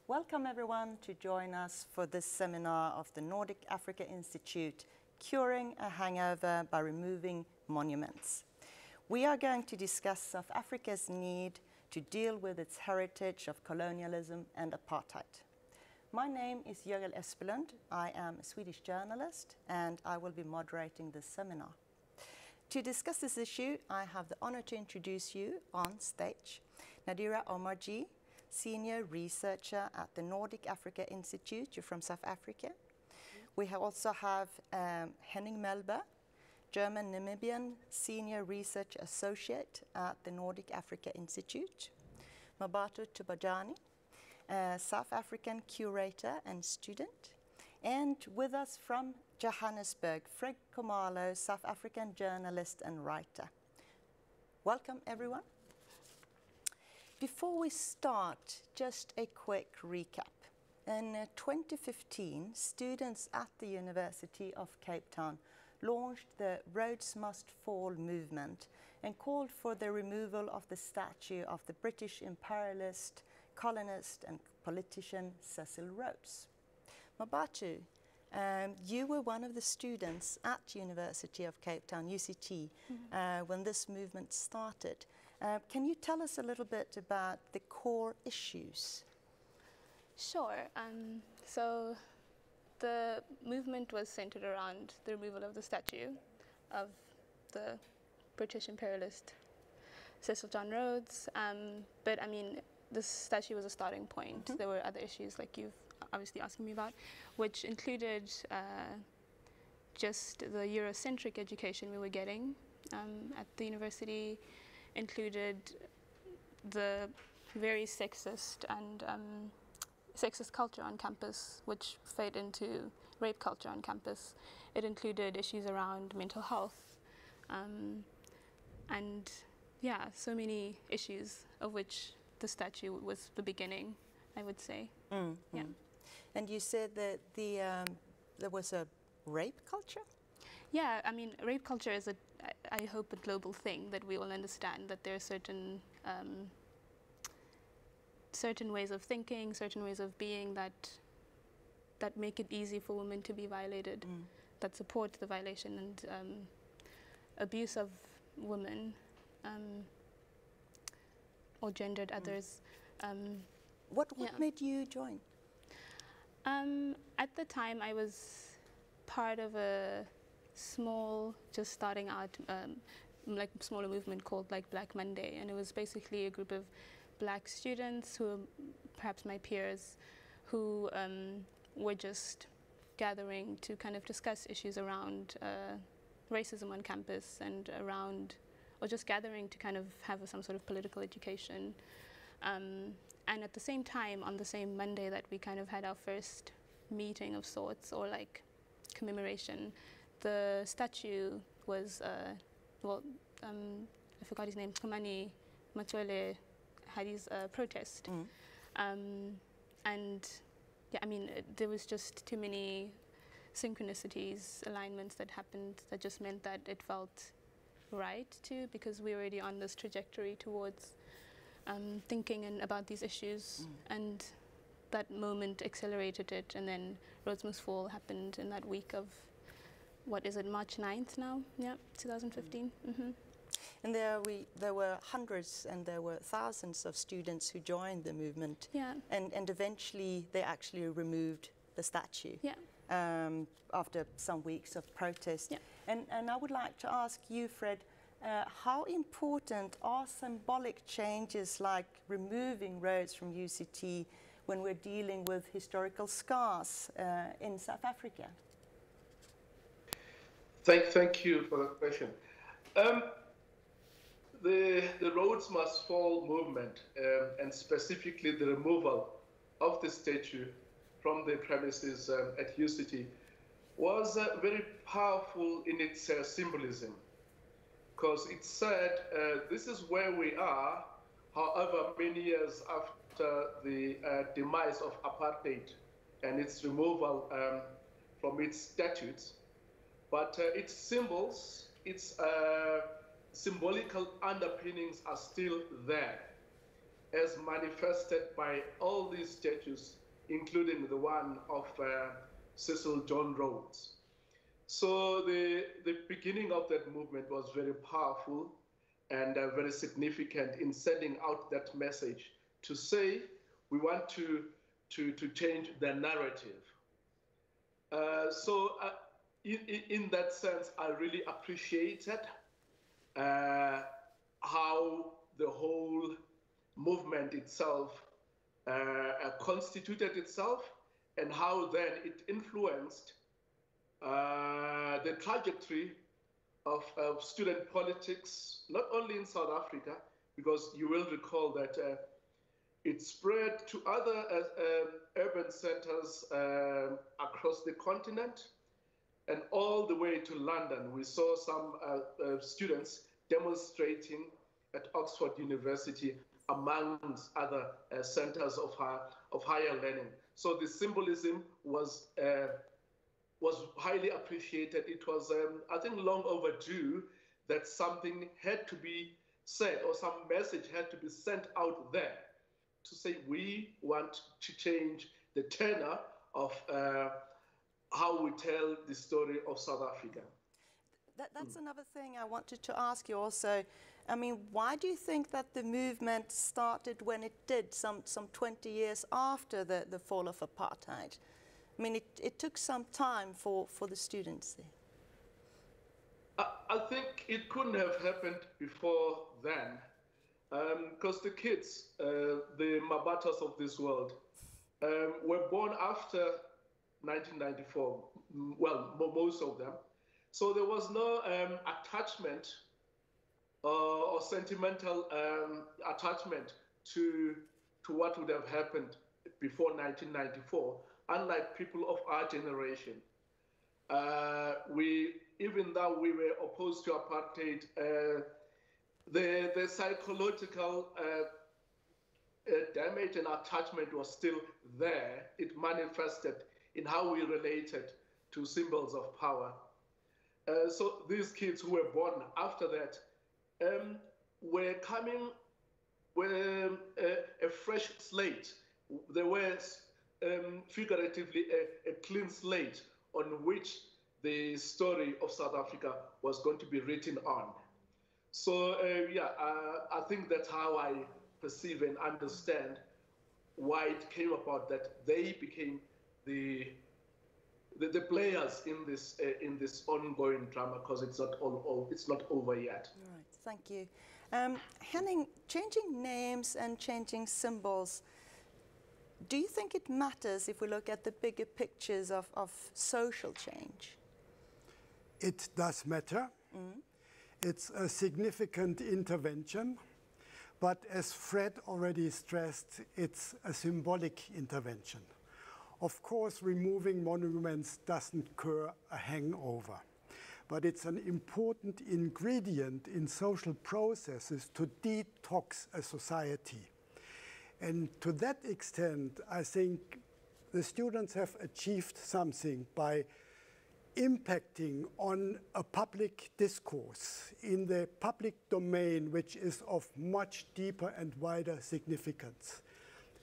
Welcome everyone to join us for this seminar of the Nordic Africa Institute, Curing a Hangover by Removing Monuments. We are going to discuss South Africa's need to deal with its heritage of colonialism and apartheid. My name is Jögel Espelund. I am a Swedish journalist and I will be moderating this seminar. To discuss this issue, I have the honor to introduce you on stage Nadira Omarjee, Senior Researcher at the Nordic Africa Institute. You're from South Africa. We also have Henning Melba, German-Namibian Senior Research Associate at the Nordic Africa Institute. Mabato Tubajani, South African curator and student. And with us from Johannesburg, Fred Khumalo, South African journalist and writer. Welcome, everyone. Before we start, just a quick recap. In 2015, students at the University of Cape Town launched the Rhodes Must Fall movement and called for the removal of the statue of the British imperialist, colonist and politician Cecil Rhodes. Mabatu, you were one of the students at University of Cape Town, UCT, when this movement started. Can you tell us a little bit about the core issues? Sure. So the movement was centered around the removal of the statue of the British imperialist Cecil John Rhodes. But I mean, this statue was a starting point. There were other issues like you've obviously asking me about, which included just the Eurocentric education we were getting at the university, included the very sexist and sexist culture on campus, which fed into rape culture on campus. It included issues around mental health, and yeah, so many issues of which the statue was the beginning, I would say. Yeah. And you said that there was a rape culture? Yeah, I mean, rape culture is, I hope, a global thing that we all understand, that there are certain ways of thinking, certain ways of being that make it easy for women to be violated, that support the violation and abuse of women or gendered others. What made you join? At the time, I was part of a small, just starting out, like smaller movement called like Black Monday, and it was basically a group of black students who, perhaps my peers, who were just gathering to kind of discuss issues around racism on campus and around, or just gathering to kind of have some sort of political education. And at the same time, on the same Monday that we kind of had our first meeting of sorts, or like commemoration, the statue was, well, I forgot his name, Kamani Matwele had his protest. And yeah, I mean, there was just too many synchronicities, alignments that happened that just meant that it felt right too, because we were already on this trajectory towards thinking and about these issues, and that moment accelerated it. And then Rhodes Must Fall happened in that week of, what is it, March 9th now? Yeah, 2015. And there were hundreds and there were thousands of students who joined the movement. Yeah. And eventually they actually removed the statue. Yeah. After some weeks of protest. Yeah. And I would like to ask you, Fred, how important are symbolic changes like removing Rhodes from UCT when we're dealing with historical scars in South Africa? Thank you for that question. The Rhodes Must Fall movement, and specifically the removal of the statue from the premises at UCT, was very powerful in its symbolism, because it said this is where we are, however many years after the demise of apartheid and its removal from its statutes, but its symbols, its symbolical underpinnings are still there. as manifested by all these statues, including the one of Cecil John Rhodes. So the beginning of that movement was very powerful and very significant in sending out that message to say we want to change the narrative. In that sense, I really appreciated how the whole movement itself constituted itself and how then it influenced the trajectory of student politics, not only in South Africa, because you will recall that it spread to other urban centers across the continent and all the way to London. We saw some students demonstrating at Oxford University amongst other centers of higher learning. So the symbolism was highly appreciated. It was, I think, long overdue that something had to be said or some message had to be sent out there to say we want to change the tenor of how we tell the story of South Africa. That's another thing I wanted to ask you also. I mean, why do you think that the movement started when it did, some 20 years after the fall of apartheid? I mean, it took some time for the students there. I think it couldn't have happened before then, because the kids, the Mabatas of this world, were born after 1994, well, most of them. So there was no attachment or sentimental attachment to what would have happened before 1994, unlike people of our generation. Even though we were opposed to apartheid, the psychological damage and attachment was still there. It manifested in how we related to symbols of power. So these kids who were born after that were coming with a fresh slate. They were figuratively a clean slate on which the story of South Africa was going to be written on. So I think that's how I perceive and understand why it came about that they became the players in this ongoing drama, because it's not over yet. Right, thank you. Henning, changing names and changing symbols, do you think it matters if we look at the bigger pictures of social change? It does matter. Mm-hmm. It's a significant intervention, but as Fred already stressed, it's a symbolic intervention. Of course, removing monuments doesn't cure a hangover, but it's an important ingredient in social processes to detox a society. And to that extent, I think the students have achieved something by impacting on a public discourse in the public domain, which is of much deeper and wider significance.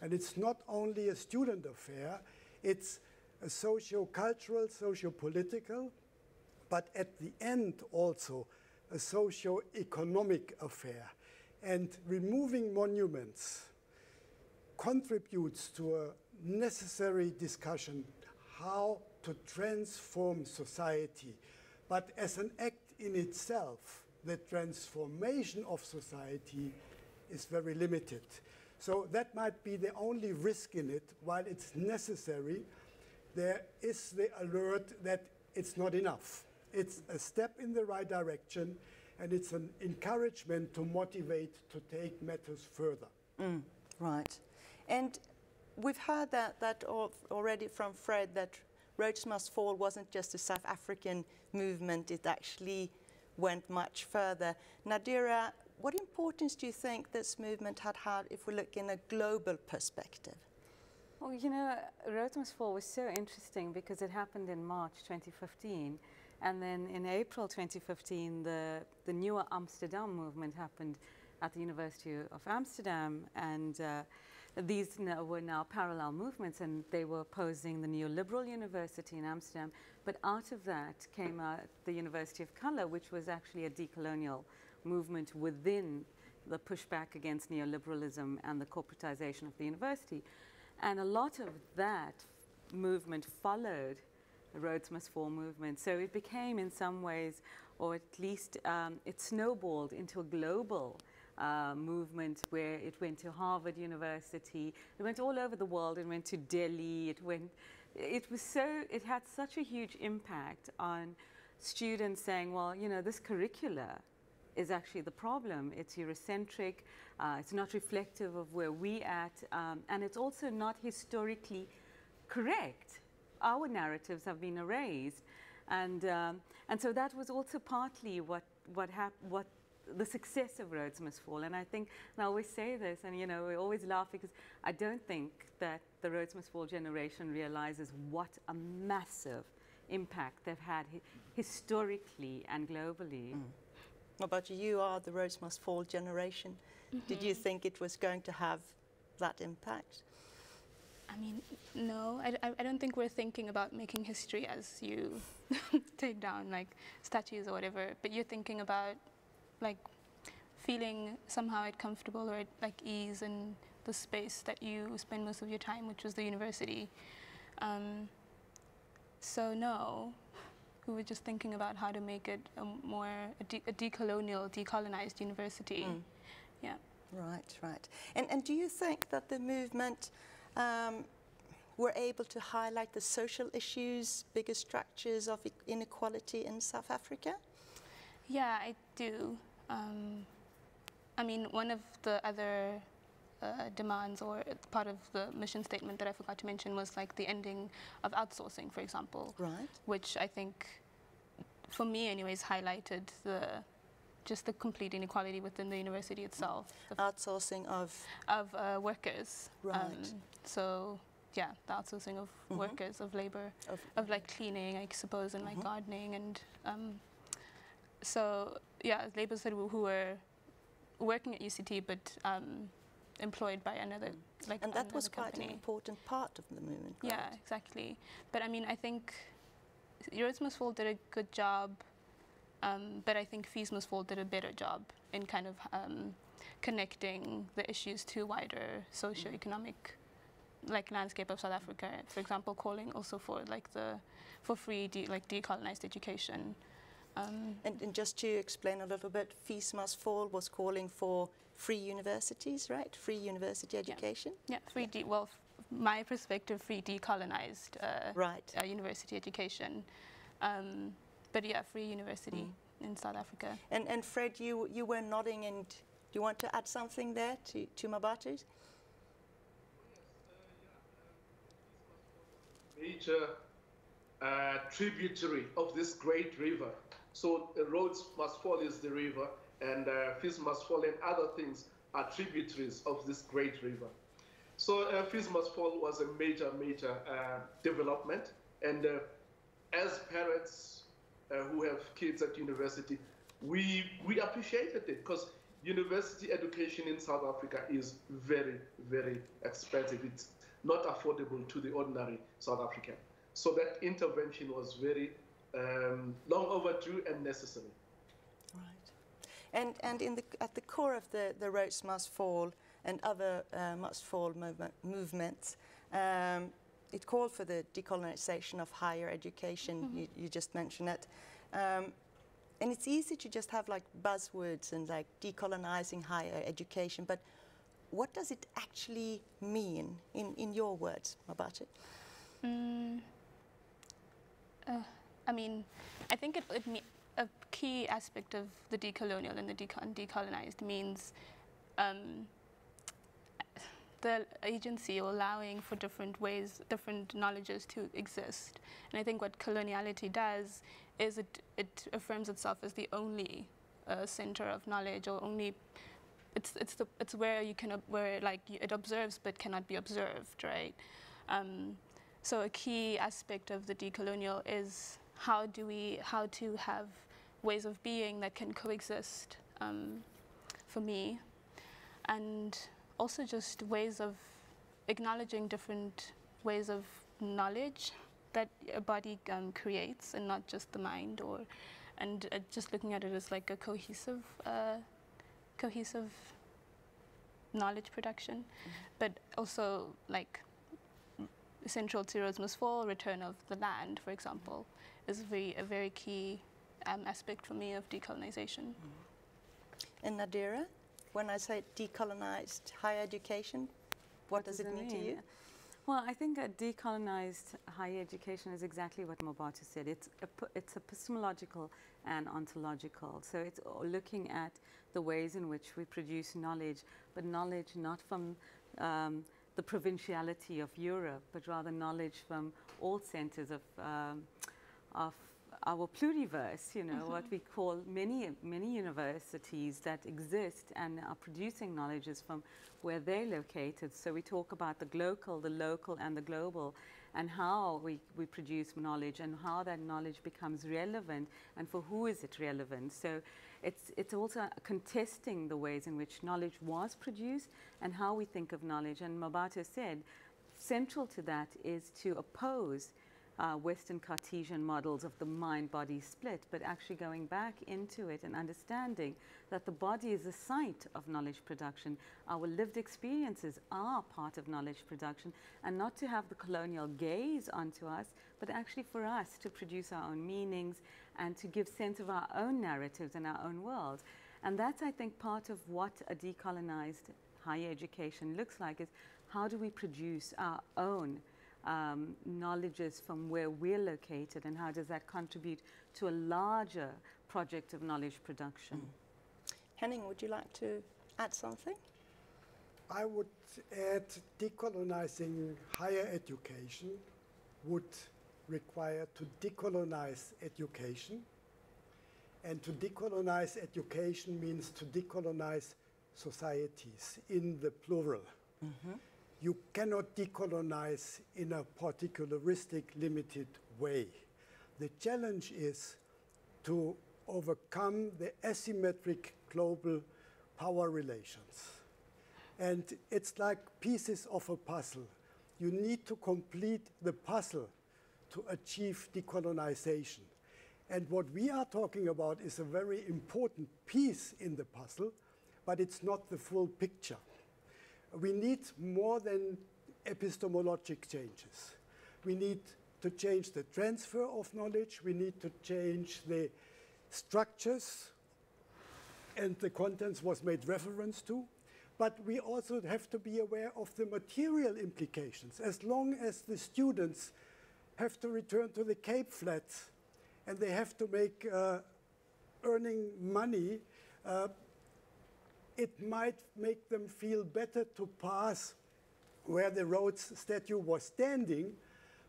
And it's not only a student affair, it's a socio-cultural, socio-political, but at the end also a socio-economic affair. And removing monuments contributes to a necessary discussion how to transform society. But as an act in itself, the transformation of society is very limited. So that might be the only risk in it. While it's necessary, there is the alert that it's not enough. It's a step in the right direction, and it's an encouragement to motivate to take matters further. Right. And we've heard that already from Fred, that Rhodes Must Fall wasn't just a South African movement, it actually went much further. Nadira, what importance do you think this movement had if we look in a global perspective? Well, you know, Rhodes Must Fall was so interesting because it happened in March 2015, and then in April 2015, the newer Amsterdam movement happened, at the University of Amsterdam, and these were now parallel movements, and they were opposing the neoliberal university in Amsterdam. But out of that came the University of Color, which was actually a decolonial movement within the pushback against neoliberalism and the corporatization of the university. And a lot of that movement followed the Rhodes Must Fall movement. So it became in some ways, or at least it snowballed into a global movement where it went to Harvard University, it went all over the world, it went to Delhi, it had such a huge impact on students saying, well, you know, this curricula is actually the problem. It's Eurocentric, it's not reflective of where we at, and it's also not historically correct. Our narratives have been erased, and so that was also partly what the success of Rhodes Must Fall. And I think, and I always say this, and you know, we always laugh because I don't think that the Rhodes Must Fall generation realizes what a massive impact they've had historically and globally. What about you? You are the Rhodes Must Fall generation. Did you think it was going to have that impact? I mean, no, I don't think we're thinking about making history as you take down like statues or whatever, but you're thinking about like feeling somehow comfortable or at like ease in the space that you spend most of your time, which was the university. So no, we were just thinking about how to make it a decolonial, decolonized university. Yeah. Right. And do you think that the movement were able to highlight the social issues, bigger structures of inequality in South Africa? Yeah, I do. I mean, one of the other demands or part of the mission statement that I forgot to mention was like the ending of outsourcing, for example. Right. Which I think, for me anyways, highlighted just the complete inequality within the university itself. Outsourcing of workers. Right. So yeah, the outsourcing of workers, of labor, of like cleaning, I suppose, and like gardening, and so yeah, laborers who were working at UCT but employed by another like and that was quite company. an important part of the movement. Yeah, right? exactly. But I mean, I think Rhodes Must Fall did a good job, but I think Fees Must Fall did a better job in kind of connecting the issues to wider socio-economic like landscape of South Africa. For example, calling also for like for free decolonized education. And just to explain a little bit, Fees Must Fall was calling for free universities, right? Free university education. Yeah, my perspective, free decolonized university education. But yeah, free university in South Africa. And Fred, you were nodding, and do you want to add something there to Mabatu's? Major tributary of this great river. So Rhodes Must Fall is the river, and Fees Must Fall and other things are tributaries of this great river. So Fees Must Fall was a major development, and as parents who have kids at university, we appreciated it, because university education in South Africa is very, very expensive. It's not affordable to the ordinary South African. So that intervention was very long overdue and necessary. Right. And at the core of the Rhodes Must Fall and other Must Fall movements, it called for the decolonization of higher education. You just mentioned it. And it's easy to just have like buzzwords and like decolonizing higher education, but what does it actually mean in your words about it? I mean, I think a key aspect of the decolonial and the decolonized means the agency or allowing for different ways, different knowledges to exist. And I think what coloniality does is it affirms itself as the only center of knowledge, or only it's where it observes but cannot be observed, right? So a key aspect of the decolonial is how to have ways of being that can coexist. For me, and also just ways of acknowledging different ways of knowledge that a body creates, and not just the mind, and just looking at it as like a cohesive knowledge production, but also like central to Rhodes Must Fall, return of the land, for example, is a very key aspect for me of decolonization. And Nadira, when I say decolonized higher education, what does it mean to you? Well, I think decolonized higher education is exactly what Mobata said. It's epistemological and ontological. So it's looking at the ways in which we produce knowledge, but knowledge not from the provinciality of Europe, but rather knowledge from all centers of our pluriverse, you know, what we call many universities that exist and are producing knowledges from where they're located. So we talk about the local, and the global, and how we produce knowledge, and how that knowledge becomes relevant, and for who is it relevant. So it's also contesting the ways in which knowledge was produced and how we think of knowledge. And Mobata said, central to that is to oppose Western Cartesian models of the mind-body split, but actually going back into it and understanding that the body is a site of knowledge production. Our lived experiences are part of knowledge production, and not to have the colonial gaze onto us, but actually for us to produce our own meanings and to give sense of our own narratives and our own world. And that's, I think, part of what a decolonized higher education looks like, is how do we produce our own knowledges from where we're located, and how does that contribute to a larger project of knowledge production? Henning, would you like to add something? I would add decolonizing higher education would require to decolonize education. And to decolonize education means to decolonize societies in the plural. You cannot decolonize in a particularistic, limited way. The challenge is to overcome the asymmetric global power relations. And it's like pieces of a puzzle. You need to complete the puzzle to achieve decolonization. And what we are talking about is a very important piece in the puzzle, but it's not the full picture. We need more than epistemologic changes. We need to change the transfer of knowledge. We need to change the structures, and the contents was made reference to. But we also have to be aware of the material implications. As long as the students have to return to the Cape Flats and they have to make earning money, it might make them feel better to pass where the Rhodes statue was standing,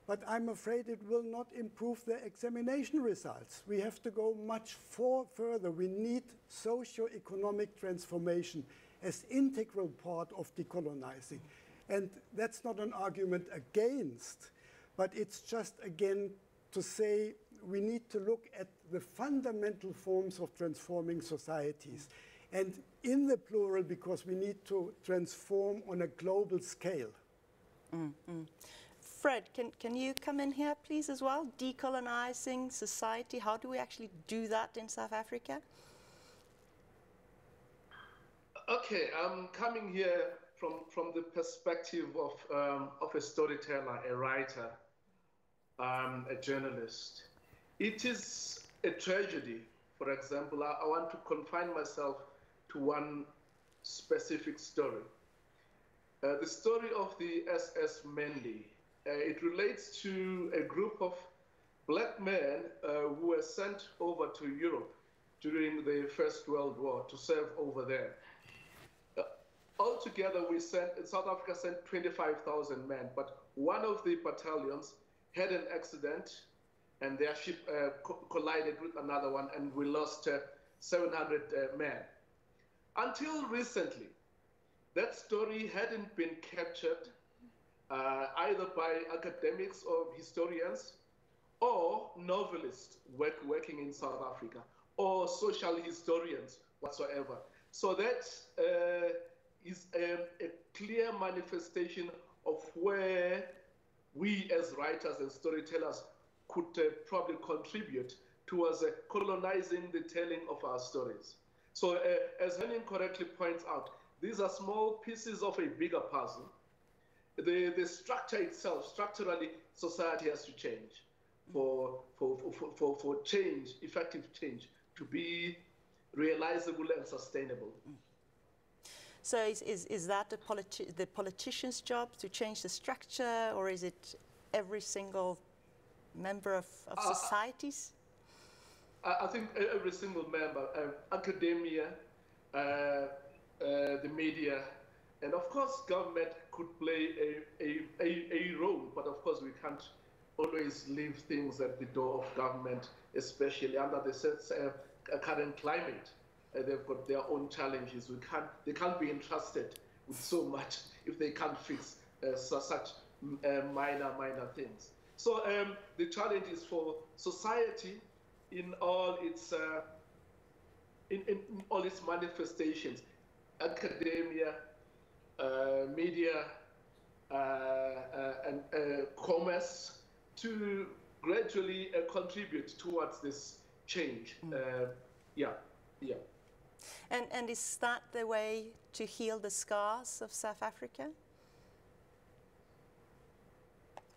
but I'm afraid it will not improve their examination results. We have to go much further. We need socio-economic transformation as integral part of decolonizing. And that's not an argument against, but it's just, again, to say we need to look at the fundamental forms of transforming societies. And in the plural, because we need to transform on a global scale. Fred, can you come in here, please, as well? Decolonizing society, how do we actually do that in South Africa? Okay, I'm coming here from the perspective of a storyteller, a writer, a journalist. It is a tragedy. For example, I want to confine myself to one specific story. The story of the SS Mandy. It relates to a group of black men who were sent over to Europe during the First World War to serve over there. Altogether, South Africa sent 25,000 men, but one of the battalions had an accident and their ship collided with another one, and we lost 700 men. Until recently, that story hadn't been captured either by academics or historians or novelists working in South Africa or social historians whatsoever. So that is a clear manifestation of where we as writers and storytellers could probably contribute towards colonizing the telling of our stories. So as Henning correctly points out, these are small pieces of a bigger puzzle. The structure itself, structurally, society has to change for change, effective change, to be realizable and sustainable. So is that the politician's job to change the structure, or is it every single member of societies? I think every single member, academia, the media, and of course government could play a role, but of course we can't always leave things at the door of government, especially under the current climate. They've got their own challenges. They can't be entrusted with so much if they can't fix such minor things. So the challenge is for society in all its manifestations, academia, media, and commerce, to gradually contribute towards this change. Yeah. And is that the way to heal the scars of South Africa?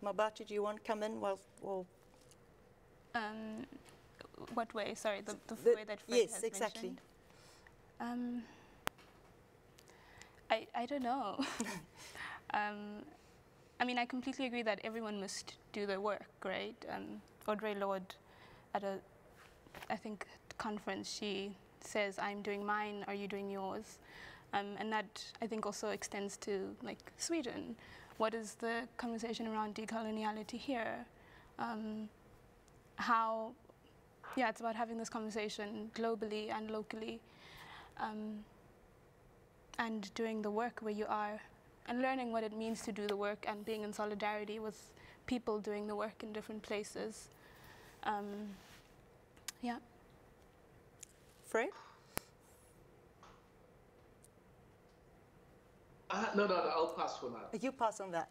Mabata, do you want to come in? Well, what way? Sorry, the way that Fred yes, has exactly. mentioned. I don't know. I mean, I completely agree that everyone must do their work, right? Audre Lorde, at a, I think, conference, she says, "I'm doing mine, are you doing yours?" And that, I think, also extends to, like, Sweden. What is the conversation around decoloniality here? Yeah, it's about having this conversation globally and locally, and doing the work where you are, and learning what it means to do the work, and being in solidarity with people doing the work in different places. Yeah. Fred? No, I'll pass for now. You pass on that.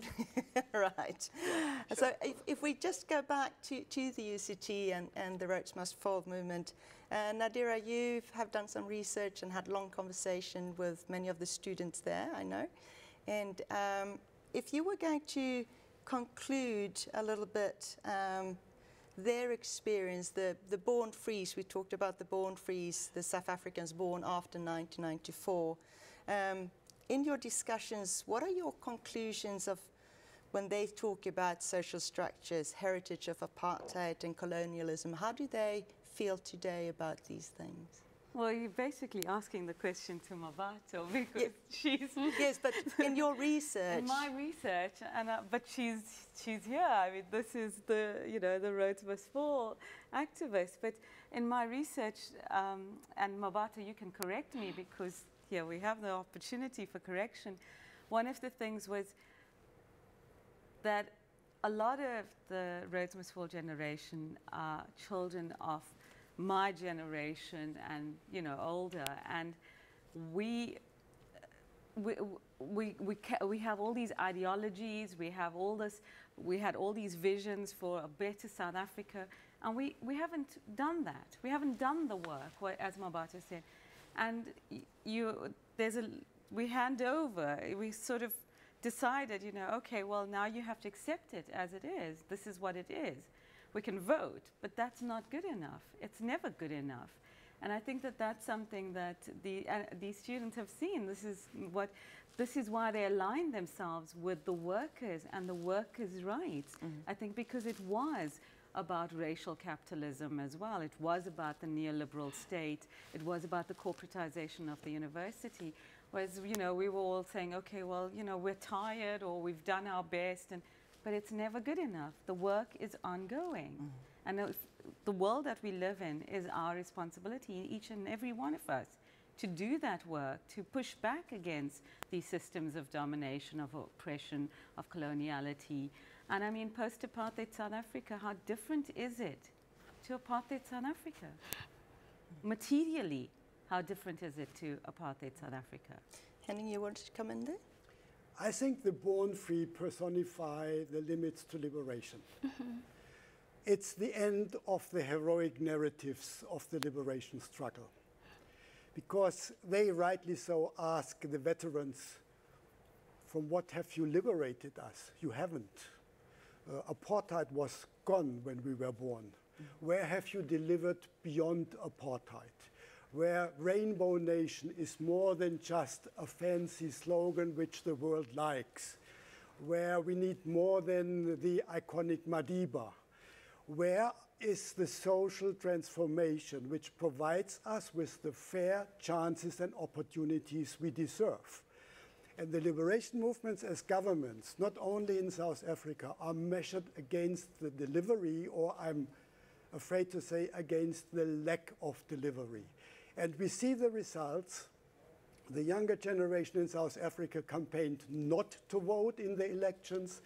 Right. Yeah, sure. So if we just go back to the UCT and the Rhodes Must Fall movement, Nadira, you have done some research and had long conversation with many of the students there, I know. And if you were going to conclude a little bit their experience, the born frees, we talked about the born frees, the South Africans born after 1994. In your discussions, what are your conclusions of when they talk about social structures, heritage of apartheid and colonialism? How do they feel today about these things? Well, you're basically asking the question to Mabata, because she's... Yes, but in your research... In my research, but she's here. I mean, this is the Rhodes Must Fall activist. But in my research, and Mabata, you can correct me, because here we have the opportunity for correction. One of the things was that a lot of the Rhodes Must Fall generation are children of my generation and older, and we have all these ideologies, we had all these visions for a better South Africa, and we haven't done that. We haven't done the work, as Mabata said. And we hand over, we sort of decided, okay, well, now you have to accept it as it is. This is what it is. We can vote, but that's not good enough. It's never good enough. And I think that that's something that these students have seen. This is why they align themselves with the workers and the workers' rights. I think because it was about racial capitalism as well. It was about the neoliberal state. It was about the corporatization of the university. Whereas, we were all saying, okay, well, we're tired, or we've done our best, but it's never good enough. The work is ongoing. And the world that we live in is our responsibility, each and every one of us, to do that work, to push back against these systems of domination, of oppression, of coloniality. And I mean, post-apartheid South Africa, how different is it to apartheid South Africa? Materially, how different is it to apartheid South Africa? Henning, you wanted to come in there? I think the born free personify the limits to liberation. It's the end of the heroic narratives of the liberation struggle, because they rightly so ask the veterans, from what have you liberated us? You haven't. Apartheid was gone when we were born. Where have you delivered beyond apartheid? Where Rainbow Nation is more than just a fancy slogan which the world likes, where we need more than the iconic Madiba. Where is the social transformation which provides us with the fair chances and opportunities we deserve? And the liberation movements as governments, not only in South Africa, are measured against the delivery, or I'm afraid to say against the lack of delivery. And we see the results. The younger generation in South Africa campaigned not to vote in the elections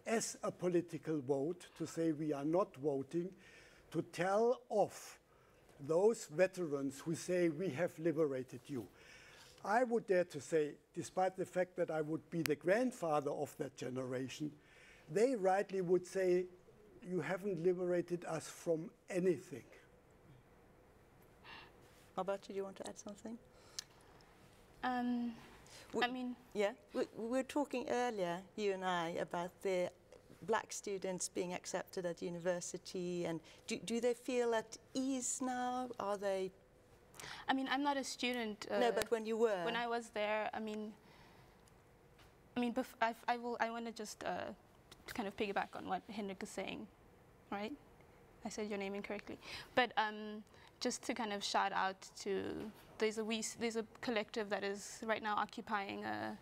as a political vote, to say we are not voting, to tell off those veterans who say we have liberated you. I would dare to say, despite the fact that I would be the grandfather of that generation, they rightly would say, you haven't liberated us from anything. Mabatu, do you want to add something? I mean... Yeah, we were talking earlier, you and I, about the black students being accepted at university, and do they feel at ease now? Are they... I mean, I'm not a student. No, but when you were. When I was there, I want to just kind of piggyback on what Hendrik is saying, right? I said your name incorrectly. But just to kind of shout out to, there's a collective that is right now occupying a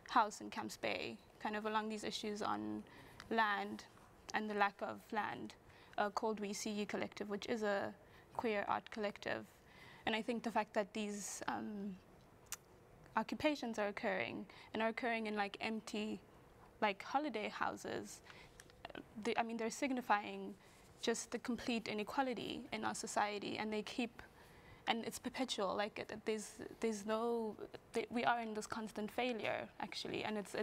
house in Camps Bay, kind of along these issues on land and the lack of land, called We See You Collective, which is a queer art collective. And I think the fact that these occupations are occurring, and are occurring in like empty, like holiday houses, they're signifying just the complete inequality in our society, and they keep, and it's perpetual. Like there's no, we are in this constant failure actually, and it's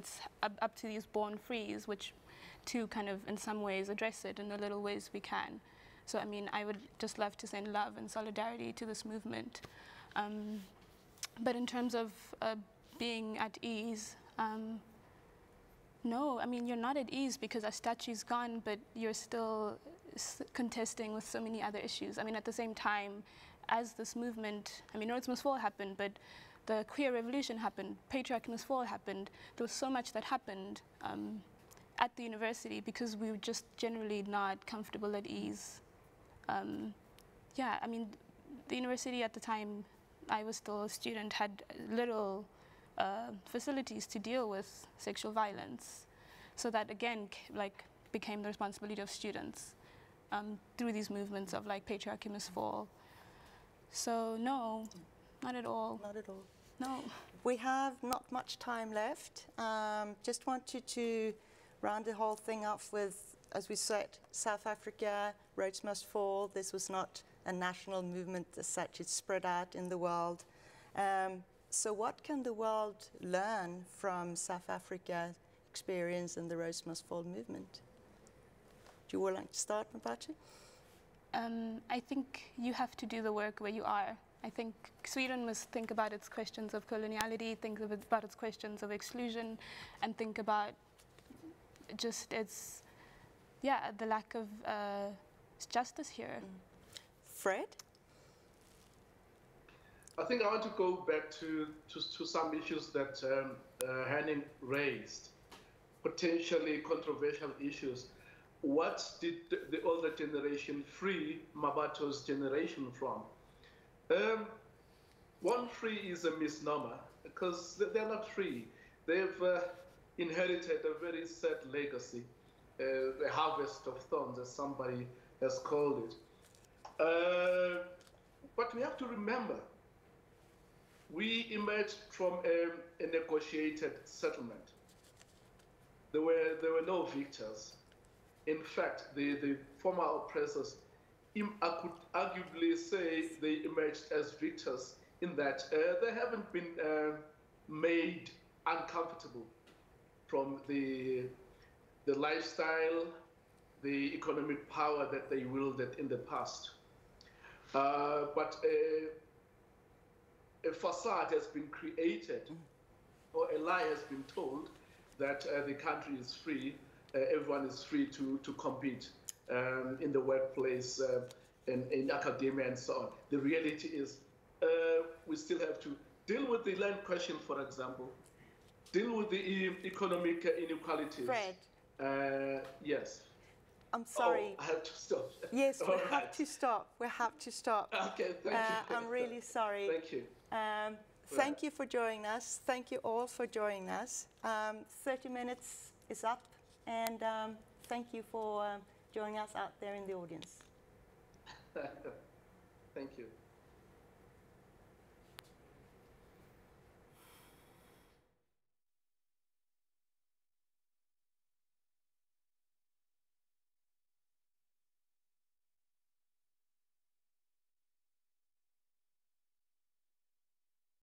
up to these born frees, which to kind of in some ways address it in the little ways we can. So I mean, I would just love to send love and solidarity to this movement. But in terms of being at ease, no, I mean, you're not at ease because our statue's gone, but you're still contesting with so many other issues. I mean, at the same time, as this movement, I mean, Rhodes Must Fall happened, but the queer revolution happened, patriarchy must fall happened. There was so much that happened at the university because we were just generally not comfortable at ease. Yeah, I mean, the university at the time I was still a student had little facilities to deal with sexual violence. So that again, like, became the responsibility of students through these movements of like patriarchy must fall. So no, not at all. Not at all. No. We have not much time left. Just wanted to round the whole thing off with, as we said, South Africa, Rhodes Must Fall. This was not a national movement as such. It's spread out in the world. So what can the world learn from South Africa's experience in the Rhodes Must Fall movement? Do you all like to start, Mabatu? I think you have to do the work where you are. I think Sweden must think about its questions of coloniality, think about its questions of exclusion, and think about just its, yeah, the lack of justice here. Fred? I think I want to go back to some issues that Henning raised, potentially controversial issues. What did the older generation free Mabatu's generation from? One free is a misnomer because they're not free. They've inherited a very sad legacy, a harvest of thorns, as somebody has called it. But we have to remember, we emerged from a negotiated settlement. There were no victors. In fact, the former oppressors, I could arguably say they emerged as victors in that there haven't been made uncomfortable from the lifestyle, the economic power that they wielded in the past. But a facade has been created, or a lie has been told that the country is free, everyone is free to compete in the workplace, in academia, and so on. The reality is we still have to deal with the land question, for example, deal with the economic inequalities. Fred. Yes. I'm sorry. Oh, I have to stop. Yes, we All have right. to stop. We have to stop. Okay, thank you. I'm really sorry. Thank you. Thank you for joining us. Thank you all for joining us. 30 minutes is up, and thank you for joining us out there in the audience. Thank you.